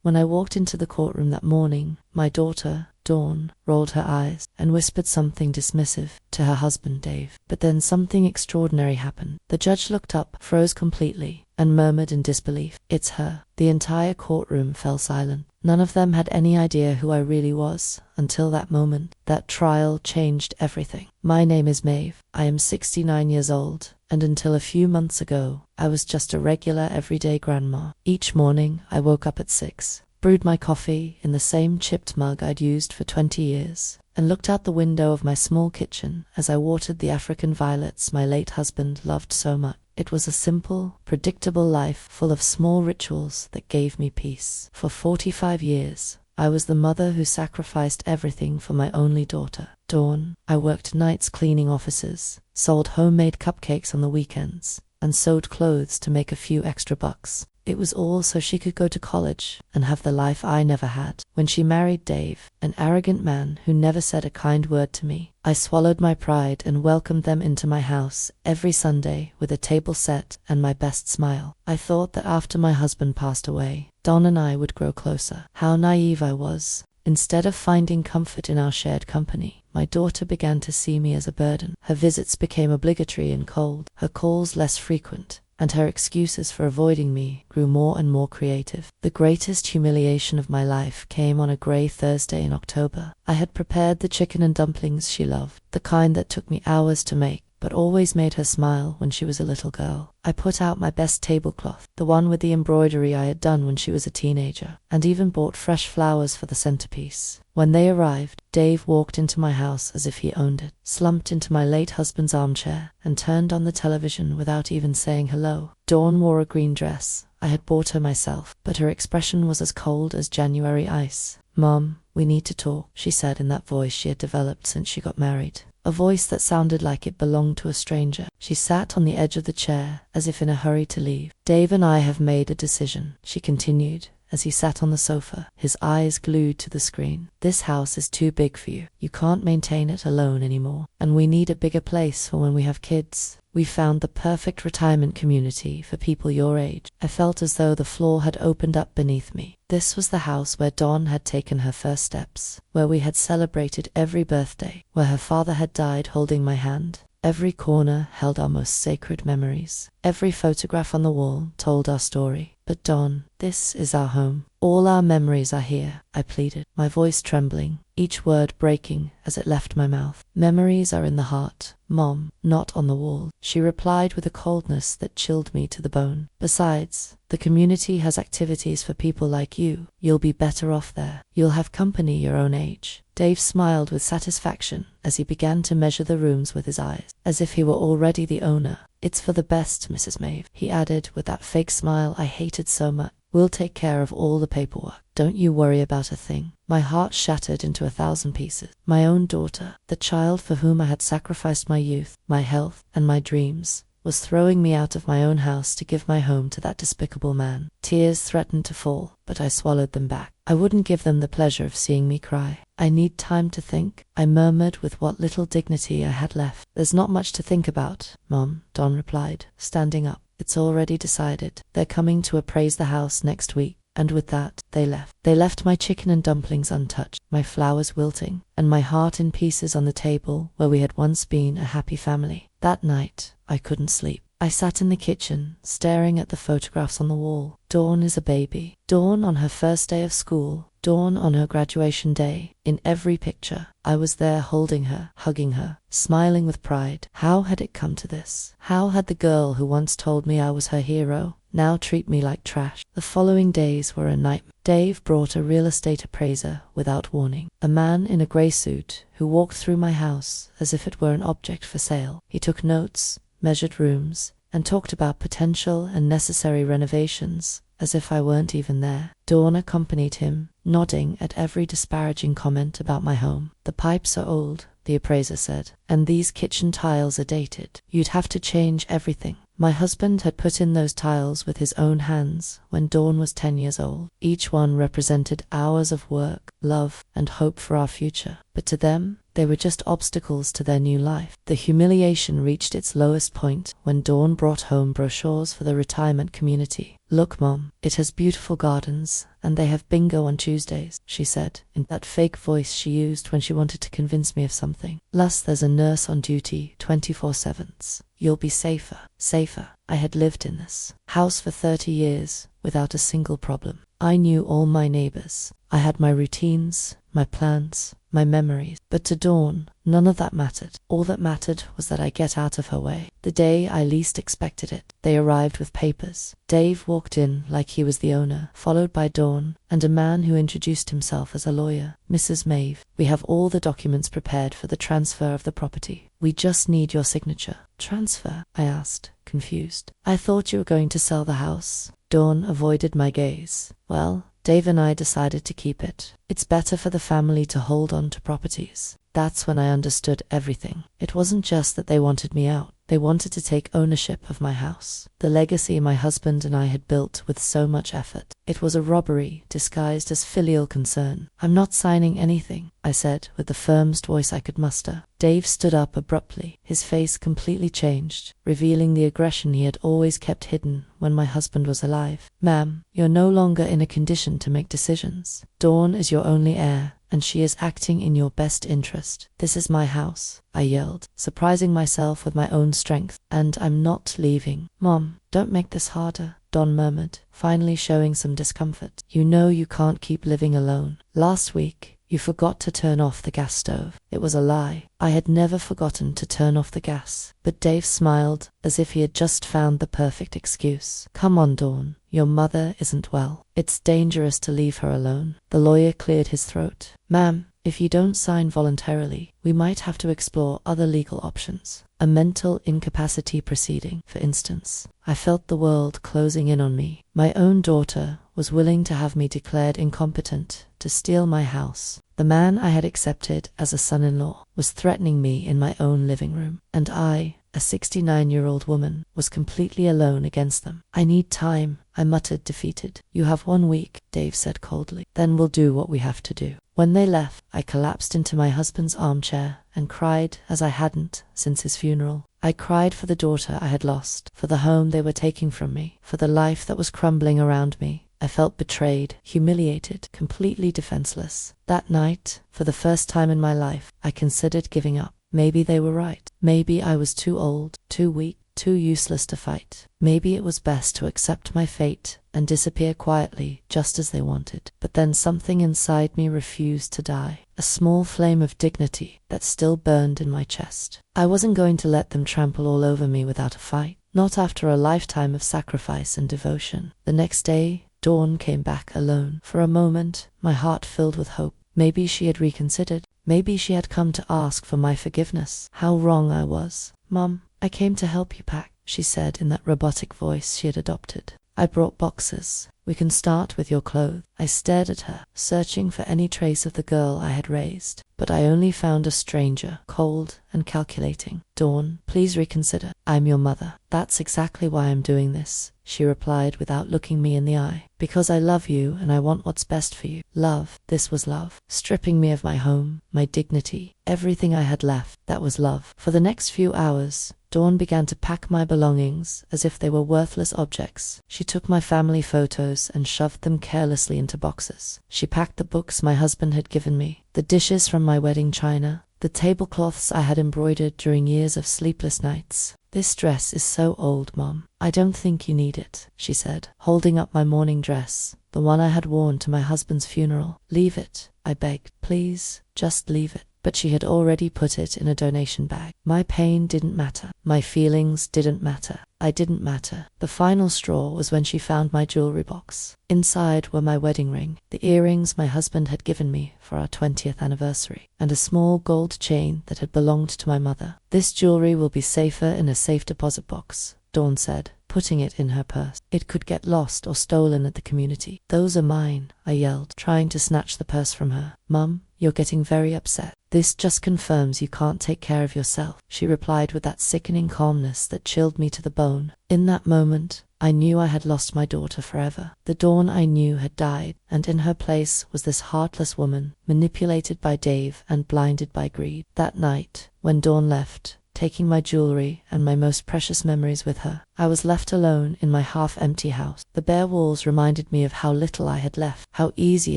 When I walked into the courtroom that morning, my daughter, Dawn, rolled her eyes and whispered something dismissive to her husband, Dave. But then something extraordinary happened. The judge looked up, froze completely, and murmured in disbelief, "It's her." The entire courtroom fell silent. None of them had any idea who I really was until that moment. That trial changed everything. My name is Maeve. I am 69 years old, and until a few months ago, I was just a regular, everyday grandma. Each morning, I woke up at 6, brewed my coffee in the same chipped mug I'd used for 20 years, and looked out the window of my small kitchen as I watered the African violets my late husband loved so much. It was a simple, predictable life full of small rituals that gave me peace. For 45 years, I was the mother who sacrificed everything for my only daughter, Dawn. I worked nights cleaning offices, sold homemade cupcakes on the weekends, and sewed clothes to make a few extra bucks. It was all so she could go to college and have the life I never had. When she married Dave, an arrogant man who never said a kind word to me, I swallowed my pride and welcomed them into my house every Sunday with a table set and my best smile. I thought that after my husband passed away, Don and I would grow closer. How naive I was. Instead of finding comfort in our shared company, my daughter began to see me as a burden. Her visits became obligatory and cold, her calls less frequent, and her excuses for avoiding me grew more and more creative. The greatest humiliation of my life came on a grey Thursday in October. I had prepared the chicken and dumplings she loved, the kind that took me hours to make, but always made her smile when she was a little girl. I put out my best tablecloth, the one with the embroidery I had done when she was a teenager, and even bought fresh flowers for the centerpiece. When they arrived, Dave walked into my house as if he owned it, slumped into my late husband's armchair, and turned on the television without even saying hello. Dawn wore a green dress. I had bought her myself, but her expression was as cold as January ice. "Mom, we need to talk," she said in that voice she had developed since she got married. A voice that sounded like it belonged to a stranger. She sat on the edge of the chair, as if in a hurry to leave. "Dave and I have made a decision," she continued, as he sat on the sofa, his eyes glued to the screen. "This house is too big for you. You can't maintain it alone anymore, and we need a bigger place for when we have kids. We found the perfect retirement community for people your age." I felt as though the floor had opened up beneath me. This was the house where Dawn had taken her first steps, where we had celebrated every birthday, where her father had died holding my hand. Every corner held our most sacred memories. Every photograph on the wall told our story. "But Dawn, this is our home. All our memories are here," I pleaded, my voice trembling, each word breaking as it left my mouth. "Memories are in the heart, Mom, not on the wall," she replied with a coldness that chilled me to the bone. "Besides, the community has activities for people like you. You'll be better off there. You'll have company your own age." Dave smiled with satisfaction as he began to measure the rooms with his eyes, as if he were already the owner. "It's for the best, Mrs. Maeve," he added with that fake smile I hated so much. "We'll take care of all the paperwork. Don't you worry about a thing." My heart shattered into 1,000 pieces. My own daughter, the child for whom I had sacrificed my youth, my health, and my dreams, was throwing me out of my own house to give my home to that despicable man. Tears threatened to fall, but I swallowed them back. I wouldn't give them the pleasure of seeing me cry. "I need time to think," I murmured with what little dignity I had left. "There's not much to think about, Mom," Don replied, standing up. "It's already decided. They're coming to appraise the house next week." And with that, they left. They left my chicken and dumplings untouched, my flowers wilting, and my heart in pieces on the table where we had once been a happy family. That night, I couldn't sleep. I sat in the kitchen, staring at the photographs on the wall. Dawn is a baby. Dawn on her first day of school. Dawn on her graduation day. In every picture, I was there holding her, hugging her, smiling with pride. How had it come to this? How had the girl who once told me I was her hero now treat me like trash? The following days were a nightmare. Dave brought a real estate appraiser without warning, a man in a grey suit who walked through my house as if it were an object for sale. He took notes, measured rooms, and talked about potential and necessary renovations as if I weren't even there. Dawn accompanied him, nodding at every disparaging comment about my home. "The pipes are old," the appraiser said, "and these kitchen tiles are dated. You'd have to change everything." My husband had put in those tiles with his own hands when Dawn was 10 years old. Each one represented hours of work, love, and hope for our future. But to them, They were just obstacles to their new life. The humiliation reached its lowest point when Dawn brought home brochures for the retirement community. "Look, Mom, it has beautiful gardens, and they have bingo on Tuesdays," she said, in that fake voice she used when she wanted to convince me of something. "Plus, there's a nurse on duty 24/7. You'll be safer." Safer. I had lived in this house for 30 years without a single problem. I knew all my neighbors. I had my routines, my plans, my memories. But to Dawn, none of that mattered. All that mattered was that I get out of her way. The day I least expected it, they arrived with papers. Dave walked in like he was the owner, followed by Dawn and a man who introduced himself as a lawyer. "Mrs. Maeve, we have all the documents prepared for the transfer of the property. We just need your signature." "Transfer?" I asked, confused. "I thought you were going to sell the house." Dawn avoided my gaze. "Well, Dave and I decided to keep it. It's better for the family to hold on to properties." That's when I understood everything. It wasn't just that they wanted me out. They wanted to take ownership of my house, the legacy my husband and I had built with so much effort. It was a robbery disguised as filial concern. "I'm not signing anything," I said with the firmest voice I could muster. Dave stood up abruptly, his face completely changed, revealing the aggression he had always kept hidden when my husband was alive. "Ma'am, you're no longer in a condition to make decisions. Dawn is your only heir, and she is acting in your best interest. This is my house," I yelled, surprising myself with my own strength. "And I'm not leaving." "Mom, don't make this harder," Dawn murmured, finally showing some discomfort. "You know you can't keep living alone. Last week, you forgot to turn off the gas stove." It was a lie. I had never forgotten to turn off the gas. But Dave smiled, as if he had just found the perfect excuse. "Come on, Dawn. Your mother isn't well. It's dangerous to leave her alone." The lawyer cleared his throat. "Ma'am, if you don't sign voluntarily, we might have to explore other legal options. A mental incapacity proceeding, for instance." I felt the world closing in on me. My own daughter was willing to have me declared incompetent to steal my house. The man I had accepted as a son-in-law was threatening me in my own living room. And I, a 69-year-old woman, was completely alone against them. "I need time," I muttered, defeated. "You have 1 week," Dave said coldly. "Then we'll do what we have to do." When they left, I collapsed into my husband's armchair and cried as I hadn't since his funeral. I cried for the daughter I had lost, for the home they were taking from me, for the life that was crumbling around me. I felt betrayed, humiliated, completely defenseless. That night, for the first time in my life, I considered giving up. Maybe they were right. Maybe I was too old, too weak, too useless to fight. Maybe it was best to accept my fate and disappear quietly, just as they wanted. But then something inside me refused to die, a small flame of dignity that still burned in my chest. I wasn't going to let them trample all over me without a fight, not after a lifetime of sacrifice and devotion. The next day, Dawn came back alone. For a moment, my heart filled with hope. Maybe she had reconsidered. Maybe she had come to ask for my forgiveness. How wrong I was. "Mom, I came to help you pack," she said in that robotic voice she had adopted. "I brought boxes. We can start with your clothes." I stared at her, searching for any trace of the girl I had raised. But I only found a stranger, cold and calculating. "Dawn, please reconsider. I'm your mother." "That's exactly why I'm doing this," she replied without looking me in the eye. "Because I love you and I want what's best for you." Love. This was love. Stripping me of my home, my dignity, everything I had left. That was love. For the next few hours, Dawn began to pack my belongings as if they were worthless objects. She took my family photos and shoved them carelessly into boxes. She packed the books my husband had given me, the dishes from my wedding china, the tablecloths I had embroidered during years of sleepless nights. "This dress is so old, Mom. I don't think you need it," she said, holding up my mourning dress, the one I had worn to my husband's funeral. "Leave it," I begged. "Please, just leave it." But she had already put it in a donation bag. My pain didn't matter. My feelings didn't matter. I didn't matter. The final straw was when she found my jewelry box. Inside were my wedding ring, the earrings my husband had given me for our 20th anniversary, and a small gold chain that had belonged to my mother. "This jewelry will be safer in a safe deposit box," Dawn said, putting it in her purse. "It could get lost or stolen at the community." "Those are mine," I yelled, trying to snatch the purse from her. "Mum, you're getting very upset." "This just confirms you can't take care of yourself," she replied with that sickening calmness that chilled me to the bone. In that moment, I knew I had lost my daughter forever. The Dawn I knew had died, and in her place was this heartless woman, manipulated by Dave and blinded by greed. That night, when Dawn left, taking my jewelry and my most precious memories with her, I was left alone in my half-empty house. The bare walls reminded me of how little I had left, how easy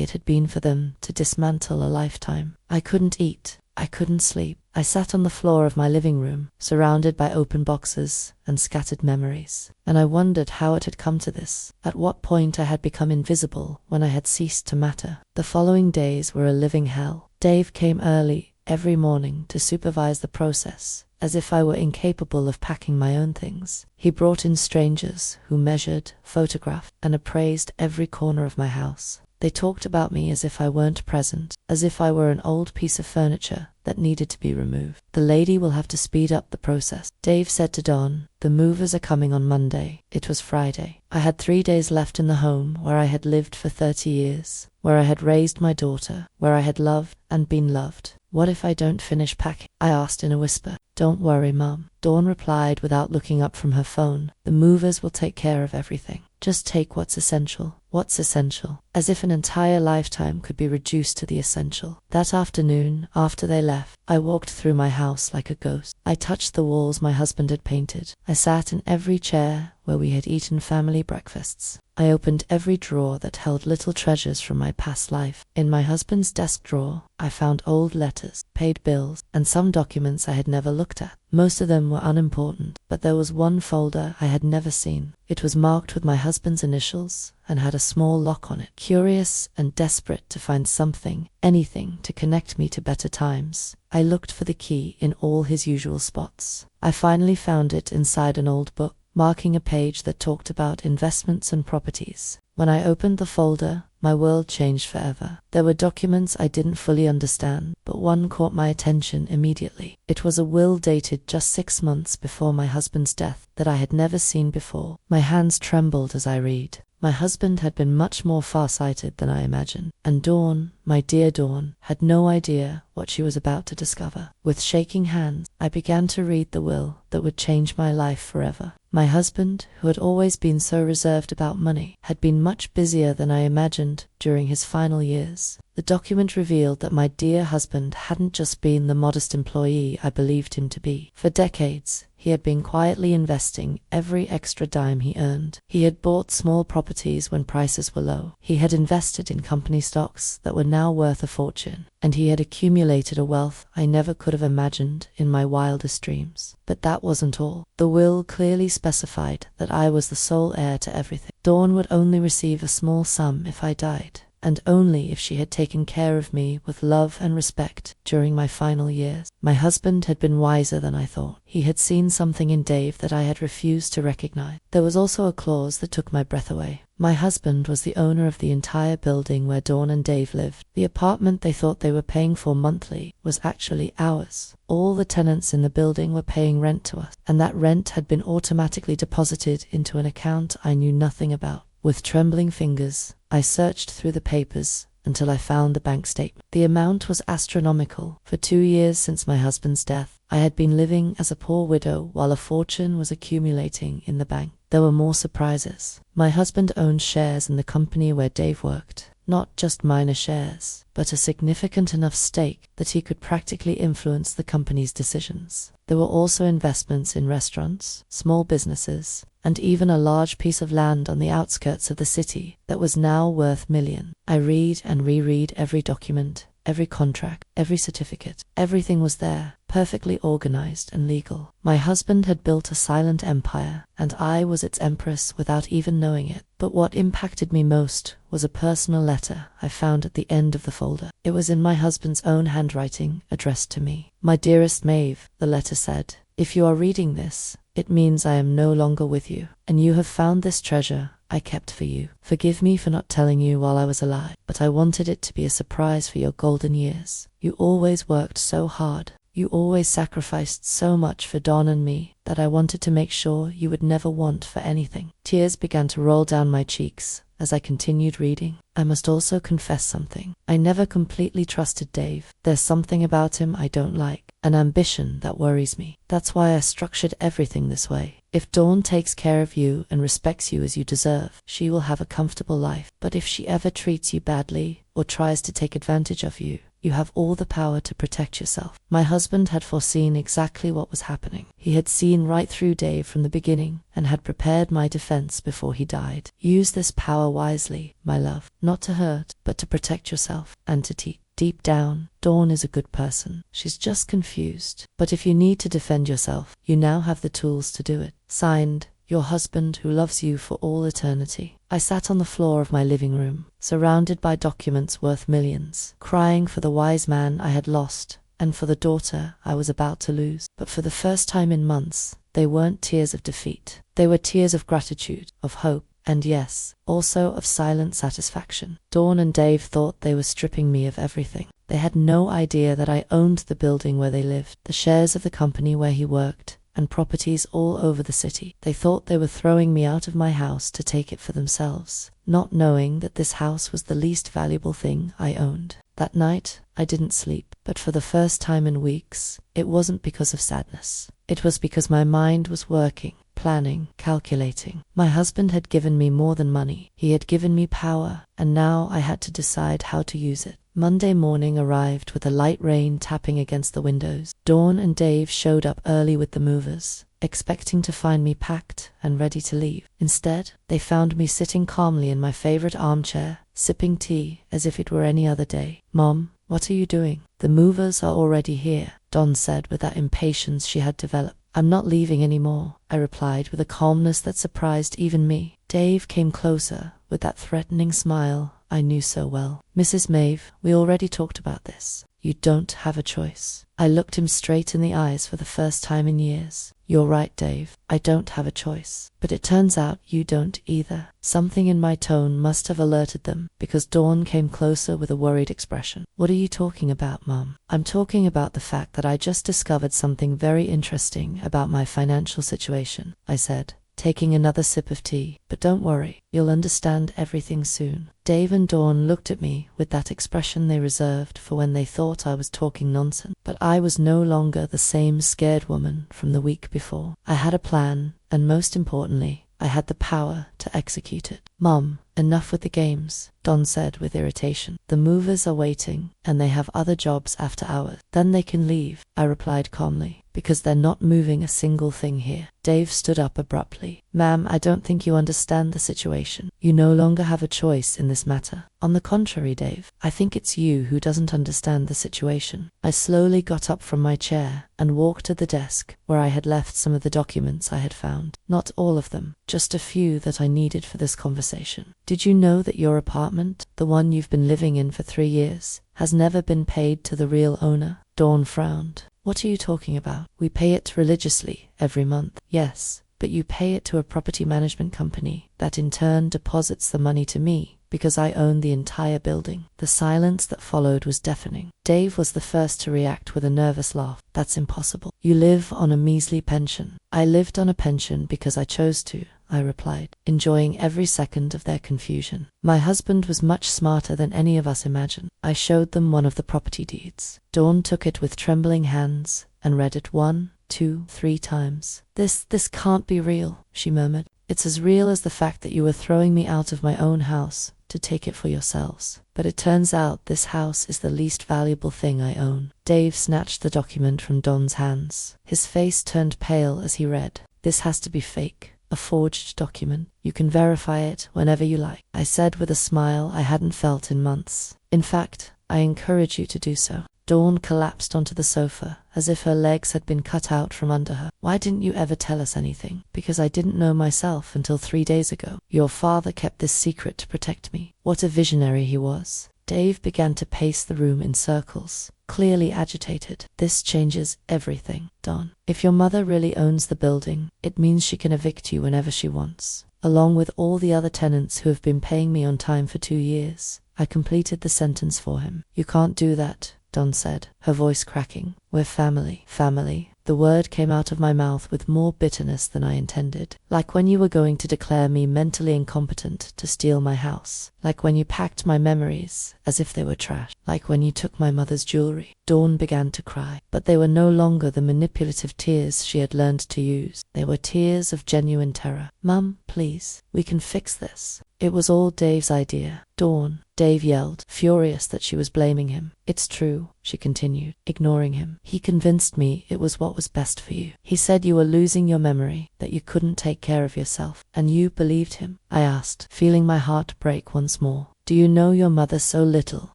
it had been for them to dismantle a lifetime. I couldn't eat. I couldn't sleep. I sat on the floor of my living room, surrounded by open boxes and scattered memories, and I wondered how it had come to this. At what point I had become invisible when I had ceased to matter. The following days were a living hell. Dave came early every morning to supervise the process, as if I were incapable of packing my own things. He brought in strangers who measured, photographed, and appraised every corner of my house. They talked about me as if I weren't present, as if I were an old piece of furniture that needed to be removed. "The lady will have to speed up the process," Dave said to Dawn. "The movers are coming on Monday." It was Friday. I had 3 days left in the home where I had lived for 30 years, where I had raised my daughter, where I had loved and been loved. "What if I don't finish packing?" I asked in a whisper. "Don't worry, Mum," Dawn replied without looking up from her phone. "The movers will take care of everything. Just take what's essential." What's essential? As if an entire lifetime could be reduced to the essential. That afternoon, after they left, I walked through my house like a ghost. I touched the walls my husband had painted. I sat in every chair where we had eaten family breakfasts. I opened every drawer that held little treasures from my past life. In my husband's desk drawer, I found old letters, paid bills, and some documents I had never looked at. Most of them were unimportant, but there was one folder I had never seen. It was marked with my husband's initials and had a small lock on it. Curious and desperate to find something, anything, to connect me to better times, I looked for the key in all his usual spots. I finally found it inside an old book, marking a page that talked about investments and properties. When I opened the folder, my world changed forever. There were documents I didn't fully understand, but one caught my attention immediately. It was a will dated just 6 months before my husband's death that I had never seen before. My hands trembled as I read. My husband had been much more far-sighted than I imagined, and Dawn, my dear Dawn, had no idea what she was about to discover. With shaking hands, I began to read the will that would change my life forever. My husband, who had always been so reserved about money, had been much busier than I imagined during his final years. The document revealed that my dear husband hadn't just been the modest employee I believed him to be. For decades, he had been quietly investing every extra dime he earned. He had bought small properties when prices were low. He had invested in company stocks that were now worth a fortune. And he had accumulated a wealth I never could have imagined in my wildest dreams. But that wasn't all. The will clearly specified that I was the sole heir to everything. Dawn would only receive a small sum if I died, and only if she had taken care of me with love and respect during my final years. My husband had been wiser than I thought. He had seen something in Dave that I had refused to recognize. There was also a clause that took my breath away. My husband was the owner of the entire building where Dawn and Dave lived. The apartment they thought they were paying for monthly was actually ours. All the tenants in the building were paying rent to us, and that rent had been automatically deposited into an account I knew nothing about. With trembling fingers, I searched through the papers until I found the bank statement. The amount was astronomical. For 2 years since my husband's death, I had been living as a poor widow while a fortune was accumulating in the bank. There were more surprises. My husband owned shares in the company where Dave worked. Not just minor shares, but a significant enough stake that he could practically influence the company's decisions. There were also investments in restaurants, small businesses, and even a large piece of land on the outskirts of the city that was now worth millions. I read and reread every document, every contract, every certificate. Everything was there, perfectly organized and legal. My husband had built a silent empire, and I was its empress without even knowing it. But what impacted me most was a personal letter I found at the end of the folder. It was in my husband's own handwriting, addressed to me. "My dearest Maeve," the letter said, "if you are reading this, it means I am no longer with you, and you have found this treasure I kept for you. Forgive me for not telling you while I was alive, but I wanted it to be a surprise for your golden years. You always worked so hard. You always sacrificed so much for Don and me that I wanted to make sure you would never want for anything." Tears began to roll down my cheeks as I continued reading. "I must also confess something. I never completely trusted Dave. There's something about him I don't like, an ambition that worries me. That's why I structured everything this way. If Dawn takes care of you and respects you as you deserve, she will have a comfortable life. But if she ever treats you badly or tries to take advantage of you, you have all the power to protect yourself." My husband had foreseen exactly what was happening. He had seen right through Dave from the beginning and had prepared my defense before he died. "Use this power wisely, my love, not to hurt, but to protect yourself and to teach. Deep down, Dawn is a good person. She's just confused. But if you need to defend yourself, you now have the tools to do it. Signed, your husband who loves you for all eternity." I sat on the floor of my living room, surrounded by documents worth millions, crying for the wise man I had lost and for the daughter I was about to lose. But for the first time in months, they weren't tears of defeat. They were tears of gratitude, of hope, and yes, also of silent satisfaction. Dawn and Dave thought they were stripping me of everything. They had no idea that I owned the building where they lived, the shares of the company where he worked, and properties all over the city. They thought they were throwing me out of my house to take it for themselves, not knowing that this house was the least valuable thing I owned. That night, I didn't sleep, but for the first time in weeks, it wasn't because of sadness. It was because my mind was working, planning, calculating. My husband had given me more than money. He had given me power, and now I had to decide how to use it. Monday morning arrived with a light rain tapping against the windows. Dawn and Dave showed up early with the movers, expecting to find me packed and ready to leave. Instead, they found me sitting calmly in my favorite armchair, sipping tea as if it were any other day. "Mom, what are you doing?" "The movers are already here," Dawn said with that impatience she had developed. "I'm not leaving anymore," I replied with a calmness that surprised even me. Dave came closer with that threatening smile I knew so well. "Mrs. Maeve, we already talked about this. You don't have a choice." I looked him straight in the eyes for the first time in years. "You're right, Dave. I don't have a choice. But it turns out you don't either." Something in my tone must have alerted them, because Dawn came closer with a worried expression. "What are you talking about, Mom?" "I'm talking about the fact that I just discovered something very interesting about my financial situation," I said, taking another sip of tea. "But don't worry, you'll understand everything soon." Dave and Dawn looked at me with that expression they reserved for when they thought I was talking nonsense. But I was no longer the same scared woman from the week before. I had a plan, and most importantly, I had the power to execute it. "Mom, enough with the games," Dawn said with irritation. "The movers are waiting, and they have other jobs after hours. Then they can leave," I replied calmly, "because they're not moving a single thing here." Dave stood up abruptly. "Ma'am, I don't think you understand the situation. You no longer have a choice in this matter." "On the contrary, Dave, I think it's you who doesn't understand the situation." I slowly got up from my chair and walked to the desk where I had left some of the documents I had found. Not all of them, just a few that I needed for this conversation. "Did you know that your apartment, the one you've been living in for 3 years, has never been paid to the real owner?" Dawn frowned. "What are you talking about?" "We pay it religiously every month." "Yes, but you pay it to a property management company that in turn deposits the money to me because I own the entire building." The silence that followed was deafening. Dave was the first to react with a nervous laugh. "That's impossible. You live on a measly pension." "I lived on a pension because I chose to," I replied, enjoying every second of their confusion. My husband was much smarter than any of us imagined. I showed them one of the property deeds. Dawn took it with trembling hands and read it 1, 2, 3 times. This can't be real," she murmured. "It's as real as the fact that you were throwing me out of my own house to take it for yourselves. But it turns out this house is the least valuable thing I own." Dave snatched the document from Dawn's hands. His face turned pale as he read. "This has to be fake. A forged document. You can verify it whenever you like," I said with a smile I hadn't felt in months. "In fact, I encourage you to do so." Dawn collapsed onto the sofa, as if her legs had been cut out from under her. "Why didn't you ever tell us anything?" "Because I didn't know myself until 3 days ago. Your father kept this secret to protect me." What a visionary he was. Dave began to pace the room in circles, clearly agitated. "This changes everything, Dawn. If your mother really owns the building, it means she can evict you whenever she wants, along with all the other tenants who have been paying me on time for 2 years. I completed the sentence for him. "You can't do that," Dawn said, her voice cracking. We're family. Family. The word came out of my mouth with more bitterness than I intended. Like when you were going to declare me mentally incompetent to steal my house. Like when you packed my memories as if they were trash. Like when you took my mother's jewelry. Dawn began to cry, but they were no longer the manipulative tears she had learned to use. They were tears of genuine terror. Mum, please, we can fix this. It was all Dave's idea. Dawn, Dave yelled, furious that she was blaming him. It's true, she continued, ignoring him. He convinced me it was what was best for you. He said you were losing your memory, that you couldn't take care of yourself. And you believed him? I asked, feeling my heart break once more. Do you know your mother so little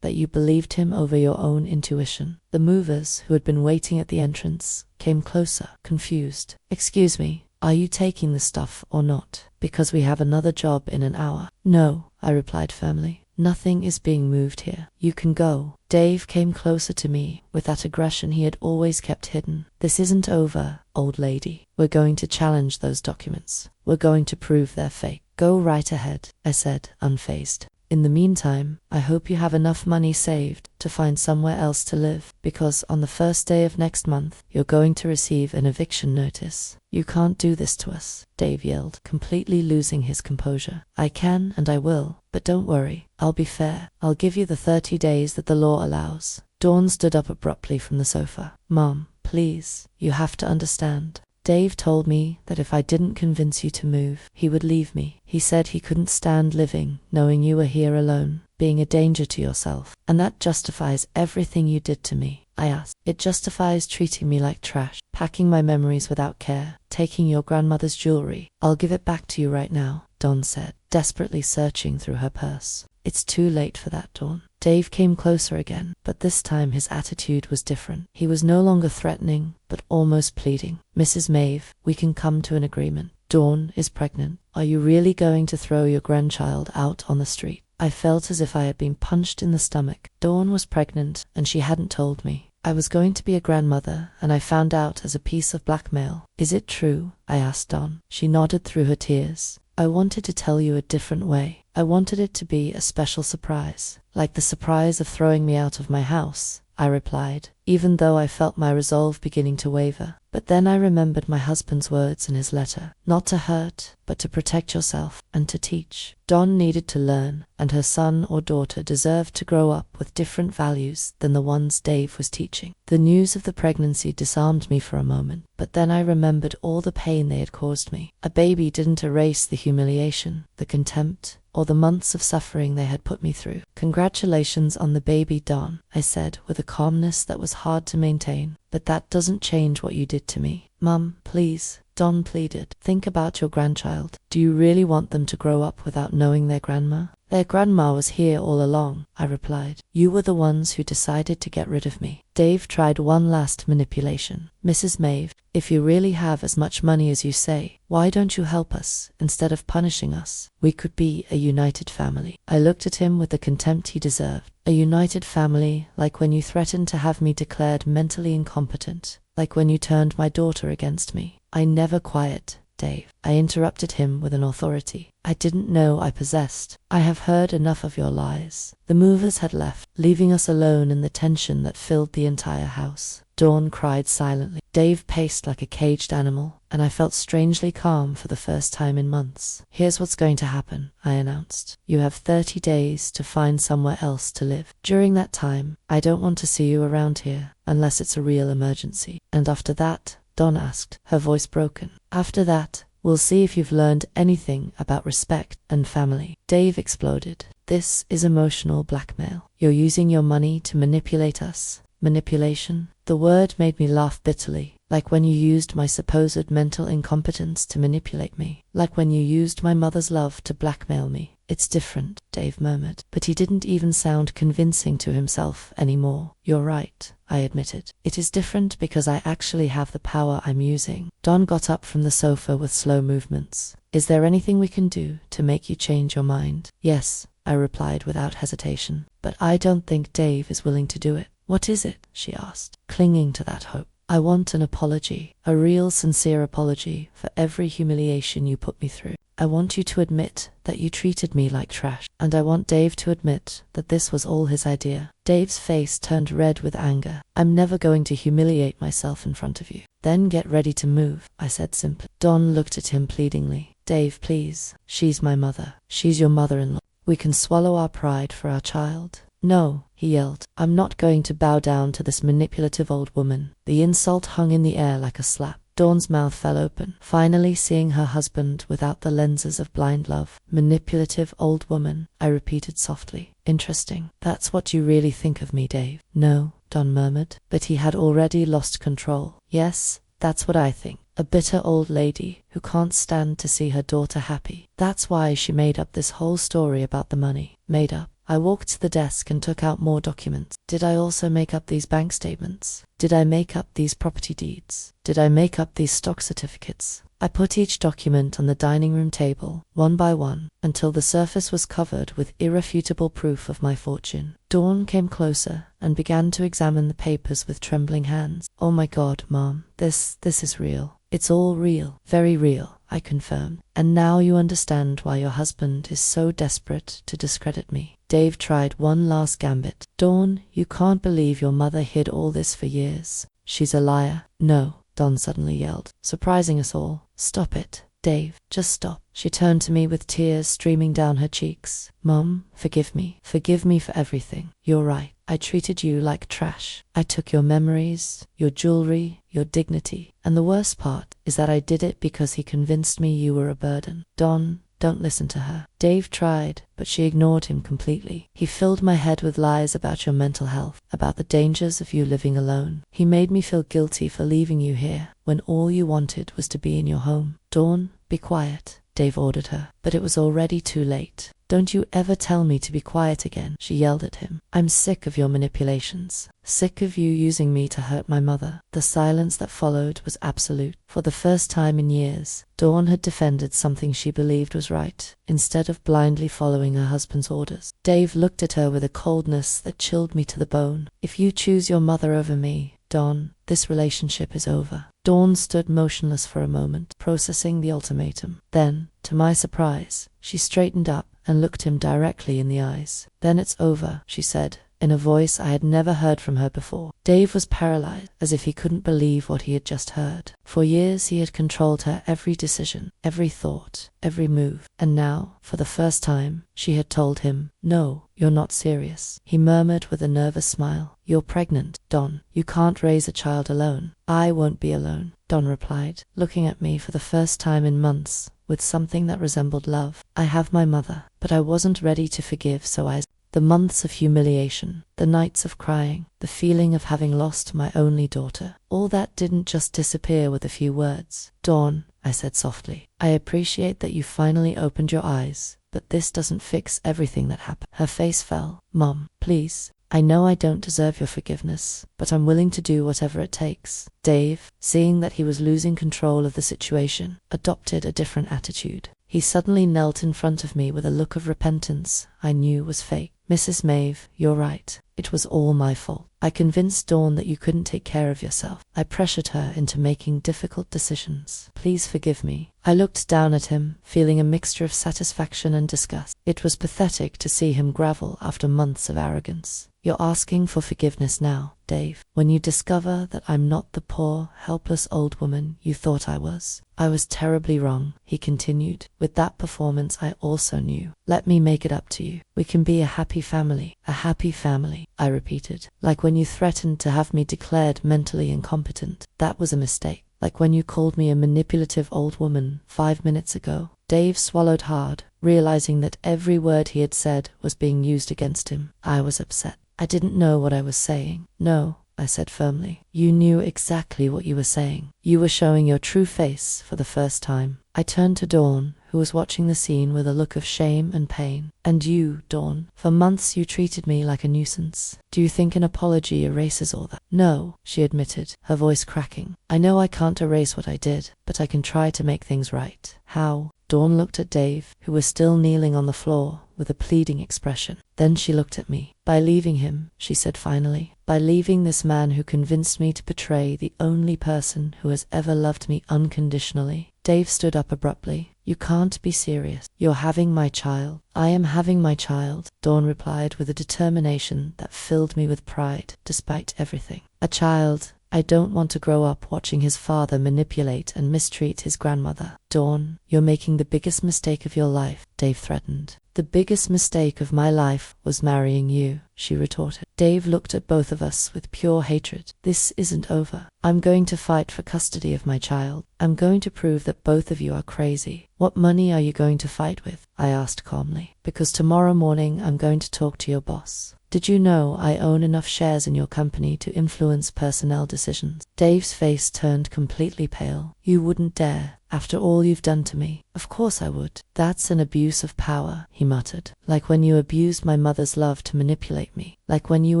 that you believed him over your own intuition? The movers, who had been waiting at the entrance, came closer, confused. Excuse me, are you taking the stuff or not? Because we have another job in an hour. No, I replied firmly. Nothing is being moved here. You can go. Dave came closer to me with that aggression he had always kept hidden. This isn't over, old lady. We're going to challenge those documents. We're going to prove they're fake. Go right ahead, I said, unfazed. In the meantime, I hope you have enough money saved to find somewhere else to live, because on the first day of next month, you're going to receive an eviction notice. You can't do this to us, Dave yelled, completely losing his composure. I can and I will, but don't worry, I'll be fair. I'll give you the 30 days that the law allows. Dawn stood up abruptly from the sofa. Mom, please, you have to understand. Dave told me that if I didn't convince you to move, he would leave me. He said he couldn't stand living, knowing you were here alone, being a danger to yourself. And that justifies everything you did to me, I asked. It justifies treating me like trash, packing my memories without care, taking your grandmother's jewelry. I'll give it back to you right now, Dawn said, desperately searching through her purse. It's too late for that, Dawn. Dave came closer again, but this time his attitude was different. He was no longer threatening, but almost pleading. Mrs. Maeve, we can come to an agreement. Dawn is pregnant. Are you really going to throw your grandchild out on the street? I felt as if I had been punched in the stomach. Dawn was pregnant, and she hadn't told me. I was going to be a grandmother, and I found out as a piece of blackmail. Is it true? I asked Dawn. She nodded through her tears. I wanted to tell you a different way. I wanted it to be a special surprise, like the surprise of throwing me out of my house, I replied, even though I felt my resolve beginning to waver. But then I remembered my husband's words in his letter, not to hurt, but to protect yourself and to teach. Dawn needed to learn, and her son or daughter deserved to grow up with different values than the ones Dave was teaching. The news of the pregnancy disarmed me for a moment, but then I remembered all the pain they had caused me. A baby didn't erase the humiliation, the contempt, or the months of suffering they had put me through. Congratulations on the baby, Dawn, I said with a calmness that was hard to maintain. But that doesn't change what you did to me. Mum, please, Dawn pleaded. Think about your grandchild. Do you really want them to grow up without knowing their grandma? Their grandma was here all along, I replied. You were the ones who decided to get rid of me. Dave tried one last manipulation. Mrs. Maeve, if you really have as much money as you say, why don't you help us instead of punishing us? We could be a united family. I looked at him with the contempt he deserved. A united family, like when you threatened to have me declared mentally incompetent, like when you turned my daughter against me. I never quiet, Dave. I interrupted him with an authority I didn't know I possessed. I have heard enough of your lies. The movers had left, leaving us alone in the tension that filled the entire house. Dawn cried silently. Dave paced like a caged animal, and I felt strangely calm for the first time in months. Here's what's going to happen, I announced. You have 30 days to find somewhere else to live. During that time, I don't want to see you around here, unless it's a real emergency. And after that, Dawn asked, her voice broken. After that, we'll see if you've learned anything about respect and family. Dave exploded. This is emotional blackmail. You're using your money to manipulate us. Manipulation? The word made me laugh bitterly, like when you used my supposed mental incompetence to manipulate me, like when you used my mother's love to blackmail me. It's different, Dave murmured, but he didn't even sound convincing to himself anymore. You're right, I admitted. It is different because I actually have the power I'm using. Dawn got up from the sofa with slow movements. Is there anything we can do to make you change your mind? Yes, I replied without hesitation, but I don't think Dave is willing to do it. What is it? She asked, clinging to that hope. I want an apology, a real sincere apology for every humiliation you put me through. I want you to admit that you treated me like trash, and I want Dave to admit that this was all his idea. Dave's face turned red with anger. I'm never going to humiliate myself in front of you. Then get ready to move, I said simply. Dawn looked at him pleadingly. Dave, please. She's my mother. She's your mother-in-law. We can swallow our pride for our child. No, he yelled. I'm not going to bow down to this manipulative old woman. The insult hung in the air like a slap. Dawn's mouth fell open, finally seeing her husband without the lenses of blind love. Manipulative old woman, I repeated softly. Interesting. That's what you really think of me, Dave. No, Dawn murmured, but he had already lost control. Yes, that's what I think. A bitter old lady who can't stand to see her daughter happy. That's why she made up this whole story about the money. Made up. I walked to the desk and took out more documents. Did I also make up these bank statements? Did I make up these property deeds? Did I make up these stock certificates? I put each document on the dining room table, one by one, until the surface was covered with irrefutable proof of my fortune. Dawn came closer and began to examine the papers with trembling hands. Oh my God, Mom, this is real. It's all real. Very real, I confirmed. And now you understand why your husband is so desperate to discredit me. Dave tried one last gambit. Dawn, you can't believe your mother hid all this for years. She's a liar. No, Dawn suddenly yelled, surprising us all. Stop it, Dave. Just stop. She turned to me with tears streaming down her cheeks. Mom, forgive me. Forgive me for everything. You're right. I treated you like trash. I took your memories, your jewelry, your dignity. And the worst part is that I did it because he convinced me you were a burden. Dawn, don't listen to her. Dave tried, but she ignored him completely. He filled my head with lies about your mental health, about the dangers of you living alone. He made me feel guilty for leaving you here when all you wanted was to be in your home. Dawn, be quiet, Dave ordered her, but it was already too late. Don't you ever tell me to be quiet again, she yelled at him. I'm sick of your manipulations. Sick of you using me to hurt my mother. The silence that followed was absolute. For the first time in years, Dawn had defended something she believed was right, instead of blindly following her husband's orders. Dave looked at her with a coldness that chilled me to the bone. If you choose your mother over me, Dawn, this relationship is over. Dawn stood motionless for a moment, processing the ultimatum. Then, to my surprise, she straightened up and looked him directly in the eyes. Then it's over, she said, in a voice I had never heard from her before. Dave was paralyzed, as if he couldn't believe what he had just heard. For years he had controlled her every decision, every thought, every move. And now, for the first time, she had told him, no, you're not serious. He murmured with a nervous smile, you're pregnant, Dawn. You can't raise a child alone. I won't be alone, Dawn replied, looking at me for the first time in months, with something that resembled love. I have my mother, but I wasn't ready to forgive, so the months of humiliation, the nights of crying, the feeling of having lost my only daughter, all that didn't just disappear with a few words. Dawn, I said softly, I appreciate that you finally opened your eyes, but this doesn't fix everything that happened. Her face fell. Mom, please. I know I don't deserve your forgiveness, but I'm willing to do whatever it takes. Dave, seeing that he was losing control of the situation, adopted a different attitude. He suddenly knelt in front of me with a look of repentance I knew was fake. Mrs. Maeve, you're right. It was all my fault. I convinced Dawn that you couldn't take care of yourself. I pressured her into making difficult decisions. Please forgive me. I looked down at him, feeling a mixture of satisfaction and disgust. It was pathetic to see him grovel after months of arrogance. You're asking for forgiveness now, Dave, when you discover that I'm not the poor, helpless old woman you thought I was. I was terribly wrong, he continued. With that performance I also knew. Let me make it up to you. We can be a happy family. A happy family, I repeated. Like when you threatened to have me declared mentally incompetent. That was a mistake. Like when you called me a manipulative old woman 5 minutes ago. Dave swallowed hard, realizing that every word he had said was being used against him. I was upset. I didn't know what I was saying. No, I said firmly. You knew exactly what you were saying. You were showing your true face for the first time. I turned to Dawn, who was watching the scene with a look of shame and pain. And you, Dawn, for months you treated me like a nuisance. Do you think an apology erases all that? No, she admitted, her voice cracking. I know I can't erase what I did, but I can try to make things right. How? Dawn looked at Dave, who was still kneeling on the floor, with a pleading expression. Then she looked at me. By leaving him, she said finally. By leaving this man who convinced me to betray the only person who has ever loved me unconditionally. Dave stood up abruptly. "You can't be serious. You're having my child." "I am having my child," Dawn replied with a determination that filled me with pride, despite everything. "A child. I don't want to grow up watching his father manipulate and mistreat his grandmother." "Dawn, you're making the biggest mistake of your life," Dave threatened. "The biggest mistake of my life was marrying you," she retorted. Dave looked at both of us with pure hatred. "This isn't over. I'm going to fight for custody of my child. I'm going to prove that both of you are crazy." "What money are you going to fight with?" I asked calmly. "Because tomorrow morning I'm going to talk to your boss. Did you know I own enough shares in your company to influence personnel decisions?" Dave's face turned completely pale. "You wouldn't dare. After all you've done to me." "Of course I would." "That's an abuse of power," he muttered. "Like when you abused my mother's love to manipulate me. Like when you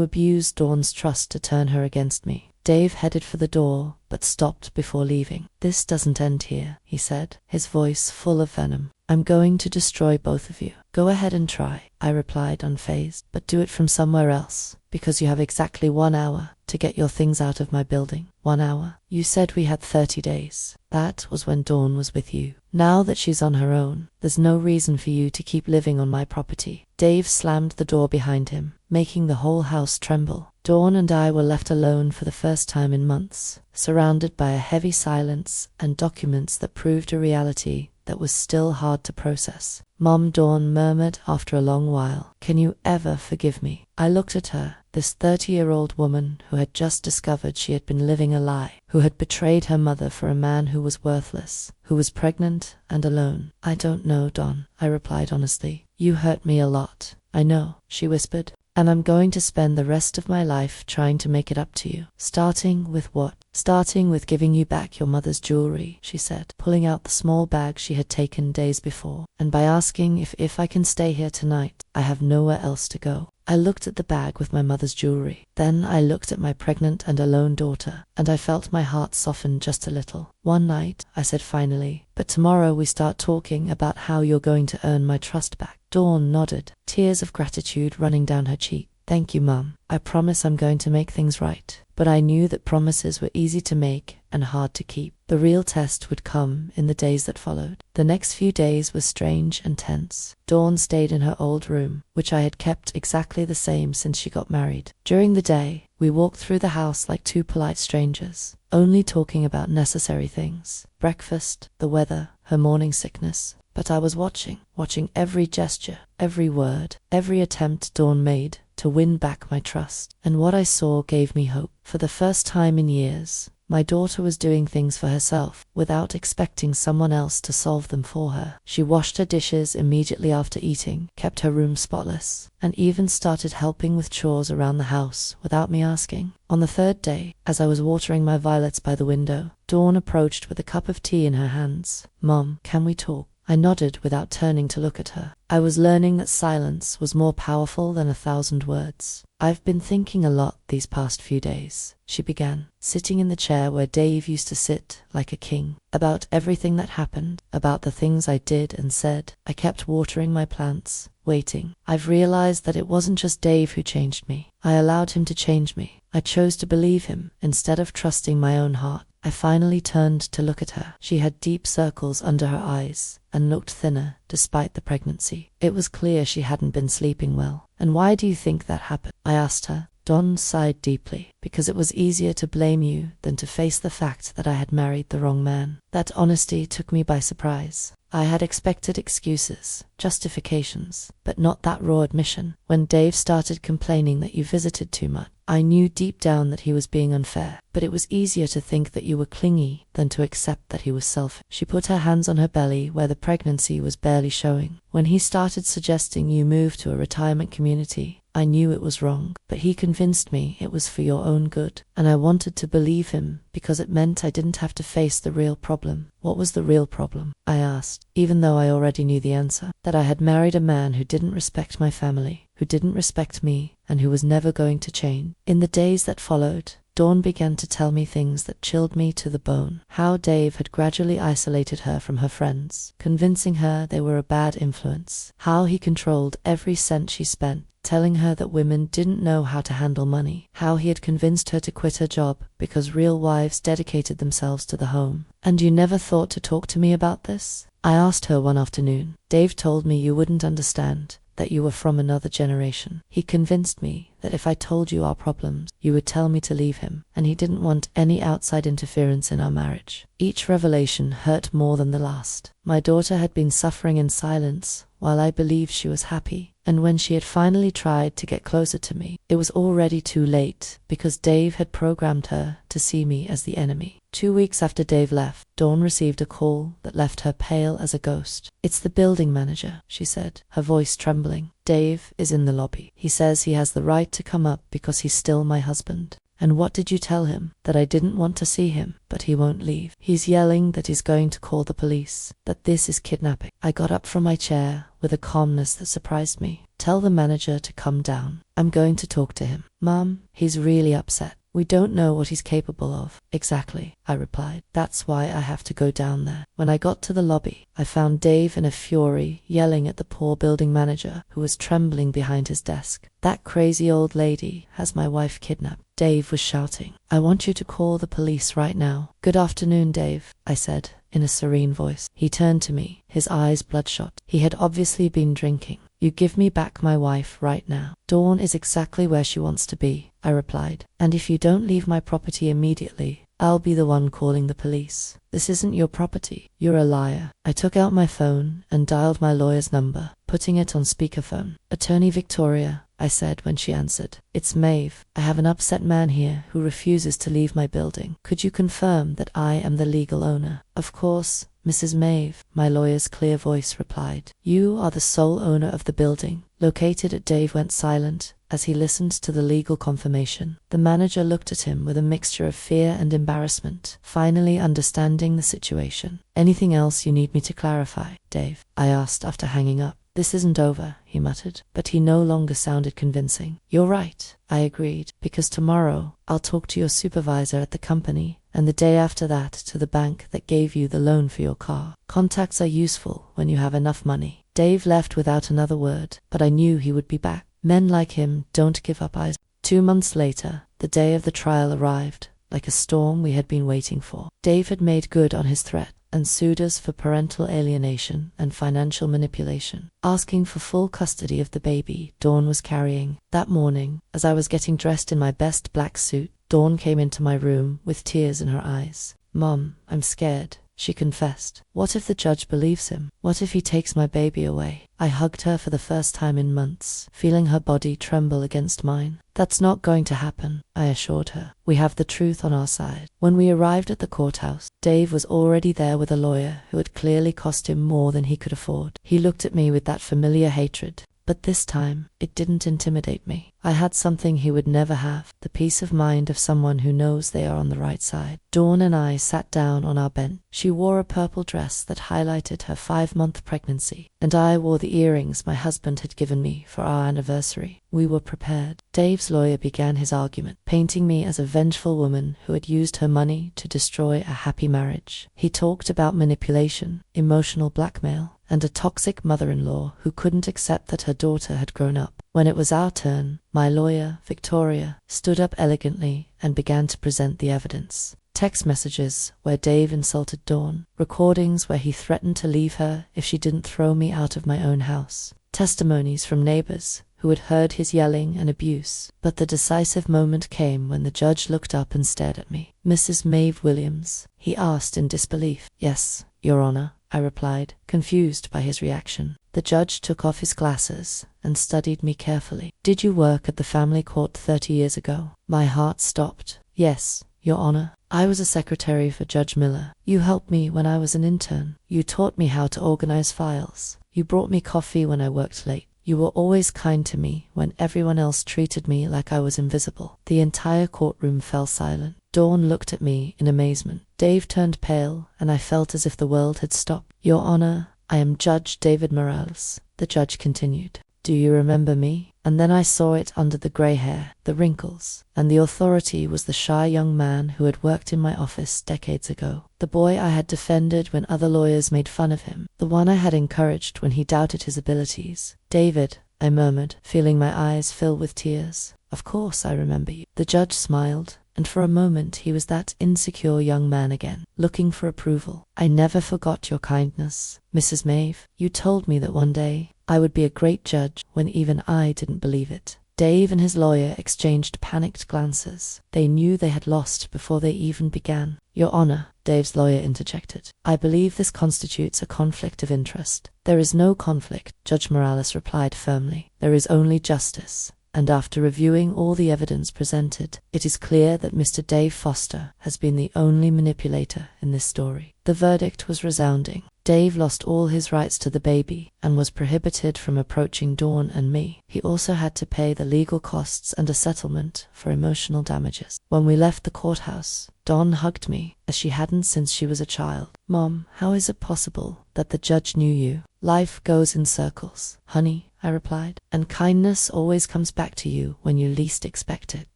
abused Dawn's trust to turn her against me." Dave headed for the door, but stopped before leaving. "This doesn't end here," he said, his voice full of venom. "I'm going to destroy both of you." "Go ahead and try," I replied unfazed, "but do it from somewhere else, because you have exactly 1 hour to get your things out of my building." 1 hour? You said we had 30 days. That was when Dawn was with you. Now that she's on her own, there's no reason for you to keep living on my property. Dave slammed the door behind him, making the whole house tremble. Dawn and I were left alone for the first time in months, surrounded by a heavy silence and documents that proved a reality that was still hard to process. "Mom," Dawn murmured after a long while, "can you ever forgive me?" I looked at her, this 30-year-old woman who had just discovered she had been living a lie, who had betrayed her mother for a man who was worthless, who was pregnant and alone. "I don't know, Dawn," I replied honestly. "You hurt me a lot." "I know," she whispered. "And I'm going to spend the rest of my life trying to make it up to you." "Starting with what?" "Starting with giving you back your mother's jewelry," she said, pulling out the small bag she had taken days before. "And by asking if I can stay here tonight. I have nowhere else to go." I looked at the bag with my mother's jewelry. Then I looked at my pregnant and alone daughter, and I felt my heart soften just a little. "One night," I said finally, "but tomorrow we start talking about how you're going to earn my trust back." Dawn nodded, tears of gratitude running down her cheek. "Thank you, Mum. I promise I'm going to make things right." But I knew that promises were easy to make and hard to keep. The real test would come in the days that followed. The next few days were strange and tense. Dawn stayed in her old room, which I had kept exactly the same since she got married. During the day, we walked through the house like two polite strangers, only talking about necessary things: breakfast, the weather, her morning sickness. But I was watching every gesture, every word, every attempt Dawn made to win back my trust. And what I saw gave me hope. For the first time in years, my daughter was doing things for herself, without expecting someone else to solve them for her. She washed her dishes immediately after eating, kept her room spotless, and even started helping with chores around the house without me asking. On the third day, as I was watering my violets by the window, Dawn approached with a cup of tea in her hands. "Mom, can we talk?" I nodded without turning to look at her. I was learning that silence was more powerful than 1,000 words. "I've been thinking a lot these past few days," she began, sitting in the chair where Dave used to sit like a king. "About everything that happened, about the things I did and said. I kept watering my plants, waiting. I've realized that it wasn't just Dave who changed me. I allowed him to change me. I chose to believe him instead of trusting my own heart." I finally turned to look at her. She had deep circles under her eyes and looked thinner despite the pregnancy. It was clear she hadn't been sleeping well. "And why do you think that happened?" I asked her. Dawn sighed deeply. "Because it was easier to blame you than to face the fact that I had married the wrong man." That honesty took me by surprise. I had expected excuses, justifications, but not that raw admission. "When Dave started complaining that you visited too much, I knew deep down that he was being unfair, but it was easier to think that you were clingy than to accept that he was selfish." She put her hands on her belly where the pregnancy was barely showing. "When he started suggesting you move to a retirement community, I knew it was wrong, but he convinced me it was for your own good, and I wanted to believe him because it meant I didn't have to face the real problem." "What was the real problem?" I asked, even though I already knew the answer. "That I had married a man who didn't respect my family, who didn't respect me, and who was never going to change." In the days that followed, Dawn began to tell me things that chilled me to the bone. How Dave had gradually isolated her from her friends, convincing her they were a bad influence. How he controlled every cent she spent, telling her that women didn't know how to handle money, how he had convinced her to quit her job because real wives dedicated themselves to the home. "And you never thought to talk to me about this?" I asked her one afternoon. "Dave told me you wouldn't understand, that you were from another generation. He convinced me that if I told you our problems, you would tell me to leave him, and he didn't want any outside interference in our marriage." Each revelation hurt more than the last. My daughter had been suffering in silence while I believed she was happy, and when she had finally tried to get closer to me, it was already too late because Dave had programmed her to see me as the enemy. 2 weeks after Dave left, Dawn received a call that left her pale as a ghost. "It's the building manager," she said, her voice trembling. "Dave is in the lobby. He says he has the right to come up because he's still my husband." "And what did you tell him?" "That I didn't want to see him, but he won't leave. He's yelling that he's going to call the police, that this is kidnapping." I got up from my chair with a calmness that surprised me. "Tell the manager to come down. I'm going to talk to him." "Mom, he's really upset. We don't know what he's capable of." "Exactly," I replied. "That's why I have to go down there." When I got to the lobby, I found Dave in a fury, yelling at the poor building manager, who was trembling behind his desk. "That crazy old lady has my wife kidnapped," Dave was shouting. "I want you to call the police right now." "Good afternoon, Dave," I said in a serene voice. He turned to me, his eyes bloodshot. He had obviously been drinking. "You give me back my wife right now." "Dawn is exactly where she wants to be," I replied. "And if you don't leave my property immediately, I'll be the one calling the police." "This isn't your property. You're a liar." I took out my phone and dialed my lawyer's number, putting it on speakerphone. "Attorney Victoria," I said when she answered. "It's Maeve. I have an upset man here who refuses to leave my building. Could you confirm that I am the legal owner?" "Of course, Mrs. Maeve," my lawyer's clear voice replied. "You are the sole owner of the building located at." Dave went silent as he listened to the legal confirmation. The manager looked at him with a mixture of fear and embarrassment, finally understanding the situation. "Anything else you need me to clarify, Dave?" I asked after hanging up. "This isn't over," he muttered, but he no longer sounded convincing. "You're right," I agreed, "because tomorrow I'll talk to your supervisor at the company, and the day after that to the bank that gave you the loan for your car. Contacts are useful when you have enough money." Dave left without another word, but I knew he would be back. Men like him don't give up eyes. 2 months later, the day of the trial arrived, like a storm we had been waiting for. Dave had made good on his threat and sued us for parental alienation and financial manipulation, asking for full custody of the baby Dawn was carrying. That morning, as I was getting dressed in my best black suit, Dawn came into my room with tears in her eyes. "Mom, I'm scared," she confessed. "What if the judge believes him? What if he takes my baby away?" I hugged her for the first time in months, feeling her body tremble against mine. "That's not going to happen," I assured her. "We have the truth on our side." When we arrived at the courthouse, Dave was already there with a lawyer who had clearly cost him more than he could afford. He looked at me with that familiar hatred, but this time it didn't intimidate me. I had something he would never have, the peace of mind of someone who knows they are on the right side. Dawn and I sat down on our bench. She wore a purple dress that highlighted her 5-month pregnancy, and I wore the earrings my husband had given me for our anniversary. We were prepared. Dave's lawyer began his argument, painting me as a vengeful woman who had used her money to destroy a happy marriage. He talked about manipulation, emotional blackmail, and a toxic mother-in-law who couldn't accept that her daughter had grown up. When it was our turn, my lawyer, Victoria, stood up elegantly and began to present the evidence. Text messages where Dave insulted Dawn, recordings where he threatened to leave her if she didn't throw me out of my own house, testimonies from neighbors who had heard his yelling and abuse. But the decisive moment came when the judge looked up and stared at me. "Mrs. Maeve Williams?" he asked in disbelief. "Yes, Your Honor," I replied, confused by his reaction. The judge took off his glasses and studied me carefully. "Did you work at the family court 30 years ago?" My heart stopped. "Yes, Your Honor. I was a secretary for Judge Miller. You helped me when I was an intern. You taught me how to organize files. You brought me coffee when I worked late. You were always kind to me when everyone else treated me like I was invisible." The entire courtroom fell silent. Dawn looked at me in amazement. Dave turned pale, and I felt as if the world had stopped. "Your Honor, I am Judge David Morales," the judge continued. "Do you remember me?" And then I saw it under the gray hair, the wrinkles, and the authority was the shy young man who had worked in my office decades ago. The boy I had defended when other lawyers made fun of him. The one I had encouraged when he doubted his abilities. "David," I murmured, feeling my eyes fill with tears. Of course I remember you. The judge smiled, and for a moment he was that insecure young man again, looking for approval. I never forgot your kindness, Mrs. Maeve. You told me that one day I would be a great judge when even I didn't believe it. Dave and his lawyer exchanged panicked glances. They knew they had lost before they even began. Your Honor, Dave's lawyer interjected. I believe this constitutes a conflict of interest. There is no conflict, Judge Morales replied firmly. There is only justice. And after reviewing all the evidence presented, it is clear that Mr. Dave Foster has been the only manipulator in this story. The verdict was resounding. Dave lost all his rights to the baby and was prohibited from approaching Dawn and me. He also had to pay the legal costs and a settlement for emotional damages. When we left the courthouse, Dawn hugged me as she hadn't since she was a child. Mom, how is it possible that the judge knew you? Life goes in circles, honey, I replied, and kindness always comes back to you when you least expect it.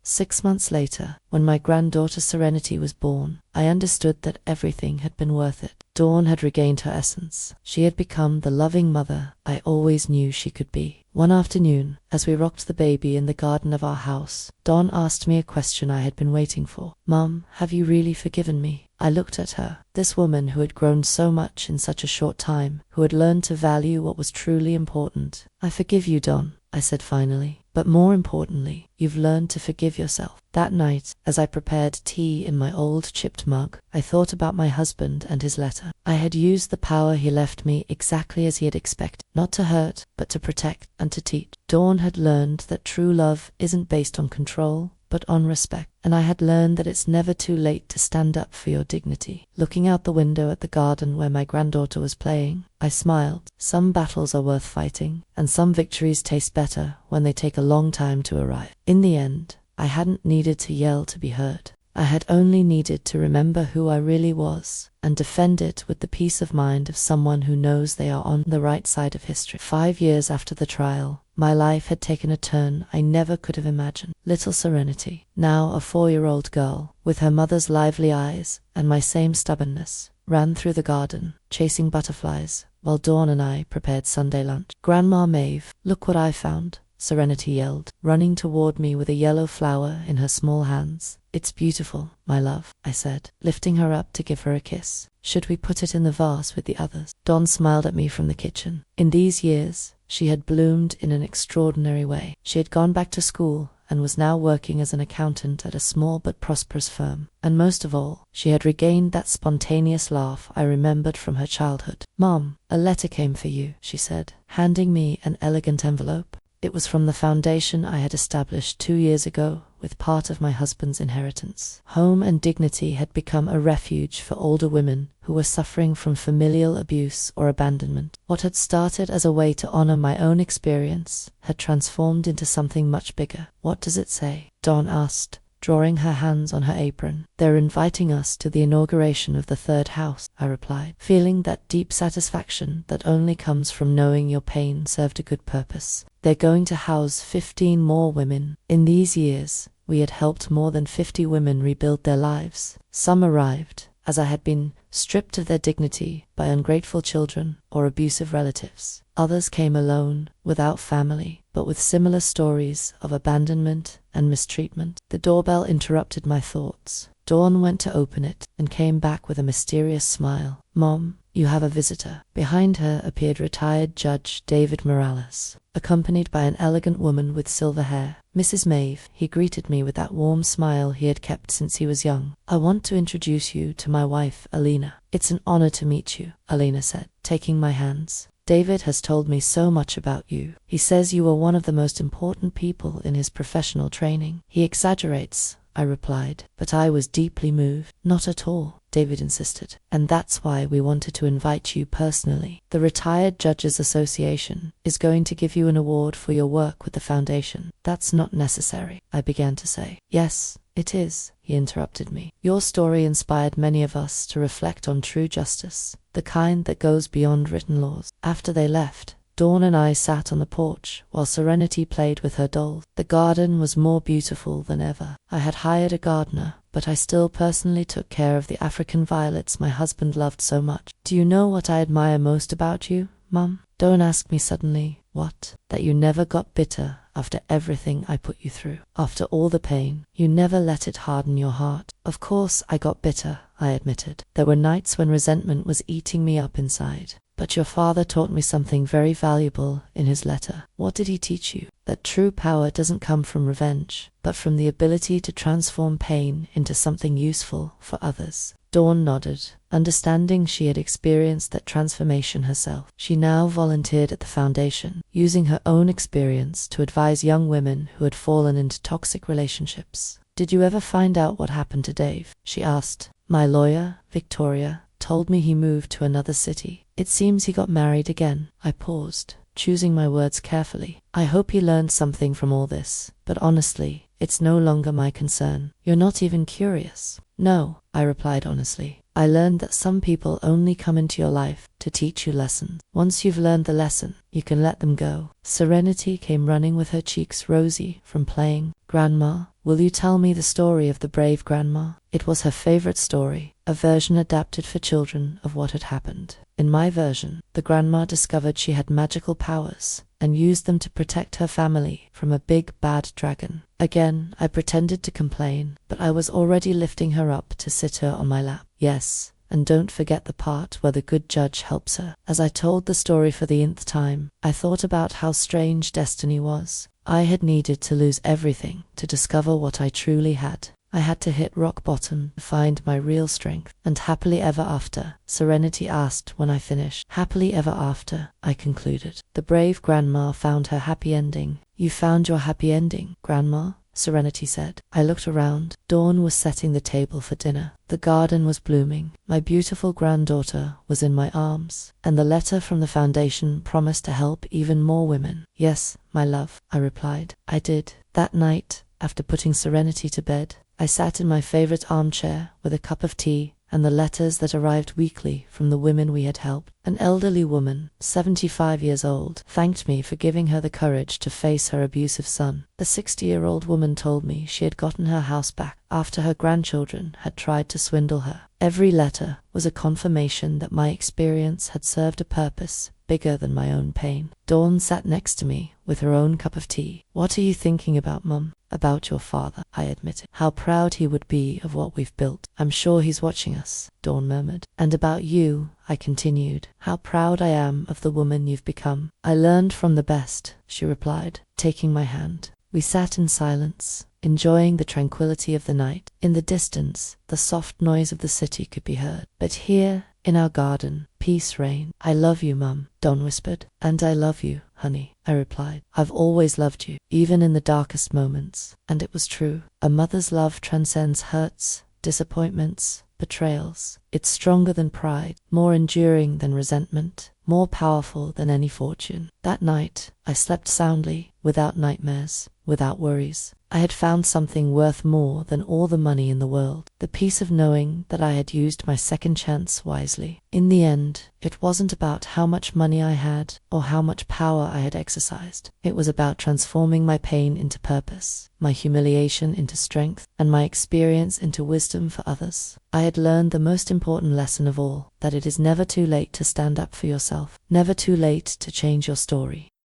6 months later, when my granddaughter Serenity was born, I understood that everything had been worth it. Dawn had regained her essence. She had become the loving mother I always knew she could be. One afternoon, as we rocked the baby in the garden of our house, Dawn asked me a question I had been waiting for. Mom, have you really forgiven me? I looked at her, this woman who had grown so much in such a short time, who had learned to value what was truly important. I forgive you, Dawn, I said finally. But more importantly, you've learned to forgive yourself. That night, as I prepared tea in my old chipped mug, I thought about my husband and his letter. I had used the power he left me exactly as he had expected, not to hurt, but to protect and to teach. Dawn had learned that true love isn't based on control, but on respect. And I had learned that it's never too late to stand up for your dignity. Looking out the window at the garden where my granddaughter was playing, I smiled. Some battles are worth fighting, and some victories taste better when they take a long time to arrive. In the end, I hadn't needed to yell to be heard. I had only needed to remember who I really was, and defend it with the peace of mind of someone who knows they are on the right side of history. 5 years after the trial, my life had taken a turn I never could have imagined. Little Serenity, now a 4-year-old girl, with her mother's lively eyes and my same stubbornness, ran through the garden, chasing butterflies, while Dawn and I prepared Sunday lunch. Grandma Maeve, look what I found, Serenity yelled, running toward me with a yellow flower in her small hands. It's beautiful, my love, I said, lifting her up to give her a kiss. Should we put it in the vase with the others? Dawn smiled at me from the kitchen. In these years, she had bloomed in an extraordinary way. She had gone back to school and was now working as an accountant at a small but prosperous firm. And most of all, she had regained that spontaneous laugh I remembered from her childhood. Mom, a letter came for you, she said, handing me an elegant envelope. It was from the foundation I had established 2 years ago with part of my husband's inheritance. Home and Dignity had become a refuge for older women who were suffering from familial abuse or abandonment. What had started as a way to honor my own experience had transformed into something much bigger. What does it say? Dawn asked, drawing her hands on her apron. They're inviting us to the inauguration of the 3rd house, I replied, feeling that deep satisfaction that only comes from knowing your pain served a good purpose. They're going to house 15 more women. In these years, we had helped more than 50 women rebuild their lives. Some arrived, as I had been, stripped of their dignity by ungrateful children or abusive relatives. Others came alone, without family, but with similar stories of abandonment and mistreatment. The doorbell interrupted my thoughts. Dawn went to open it and came back with a mysterious smile. Mom, you have a visitor. Behind her appeared retired Judge David Morales, accompanied by an elegant woman with silver hair. Mrs. Maeve, he greeted me with that warm smile he had kept since he was young. I want to introduce you to my wife, Alina. It's an honor to meet you, Alina said, taking my hands. David has told me so much about you. He says you were one of the most important people in his professional training. He exaggerates, I replied, but I was deeply moved. Not at all, David insisted, and that's why we wanted to invite you personally. The Retired Judges Association is going to give you an award for your work with the foundation. That's not necessary, I began to say. Yes, it is, he interrupted me. Your story inspired many of us to reflect on true justice, the kind that goes beyond written laws. After they left, Dawn and I sat on the porch while Serenity played with her dolls. The garden was more beautiful than ever. I had hired a gardener, but I still personally took care of the African violets my husband loved so much. Do you know what I admire most about you, Mum? Don't ask me suddenly, What? That you never got bitter after everything I put you through. After all the pain, you never let it harden your heart. Of course I got bitter, I admitted. There were nights when resentment was eating me up inside. But your father taught me something very valuable in his letter. What did he teach you? That true power doesn't come from revenge, but from the ability to transform pain into something useful for others. Dawn nodded, understanding she had experienced that transformation herself. She now volunteered at the foundation, using her own experience to advise young women who had fallen into toxic relationships. Did you ever find out what happened to Dave? She asked. My lawyer, Victoria, told me he moved to another city. It seems he got married again. I paused, choosing my words carefully. I hope he learned something from all this, but honestly, it's no longer my concern. You're not even curious. No, I replied honestly. I learned that some people only come into your life to teach you lessons. Once you've learned the lesson, you can let them go. Serenity came running with her cheeks rosy from playing. Grandma, will you tell me the story of the brave grandma? It was her favorite story, a version adapted for children of what had happened. In my version, the grandma discovered she had magical powers and used them to protect her family from a big bad dragon. Again, I pretended to complain, but I was already lifting her up to sit her on my lap. Yes, and don't forget the part where the good judge helps her. As I told the story for the nth time, I thought about how strange destiny was. I had needed to lose everything to discover what I truly had. I had to hit rock bottom to find my real strength. And happily ever after, Serenity asked when I finished. Happily ever after, I concluded. The brave grandma found her happy ending. You found your happy ending, Grandma? Serenity said. I looked around. Dawn was setting the table for dinner. The garden was blooming. My beautiful granddaughter was in my arms. And the letter from the foundation promised to help even more women. Yes, my love, I replied. I did. That night, after putting Serenity to bed, I sat in my favorite armchair with a cup of tea and the letters that arrived weekly from the women we had helped. An elderly woman, 75 years old, thanked me for giving her the courage to face her abusive son. A 60-year-old woman told me she had gotten her house back after her grandchildren had tried to swindle her. Every letter was a confirmation that my experience had served a purpose bigger than my own pain. Dawn sat next to me with her own cup of tea. What are you thinking about, Mum? About your father, I admitted. How proud he would be of what we've built. I'm sure he's watching us, Dawn murmured. And about you, I continued. How proud I am of the woman you've become. I learned from the best, she replied, taking my hand. We sat in silence, enjoying the tranquility of the night. In the distance, the soft noise of the city could be heard. But here, in our garden, peace reigned. I love you, Mum, Dawn whispered. And I love you, honey, I replied. I've always loved you, even in the darkest moments. And it was true. A mother's love transcends hurts, disappointments, betrayals. It's stronger than pride, more enduring than resentment, more powerful than any fortune. That night, I slept soundly, without nightmares, without worries. I had found something worth more than all the money in the world, the peace of knowing that I had used my second chance wisely. In the end, it wasn't about how much money I had or how much power I had exercised. It was about transforming my pain into purpose, my humiliation into strength, and my experience into wisdom for others. I had learned the most important lesson of all, that it is never too late to stand up for yourself, never too late to change your story.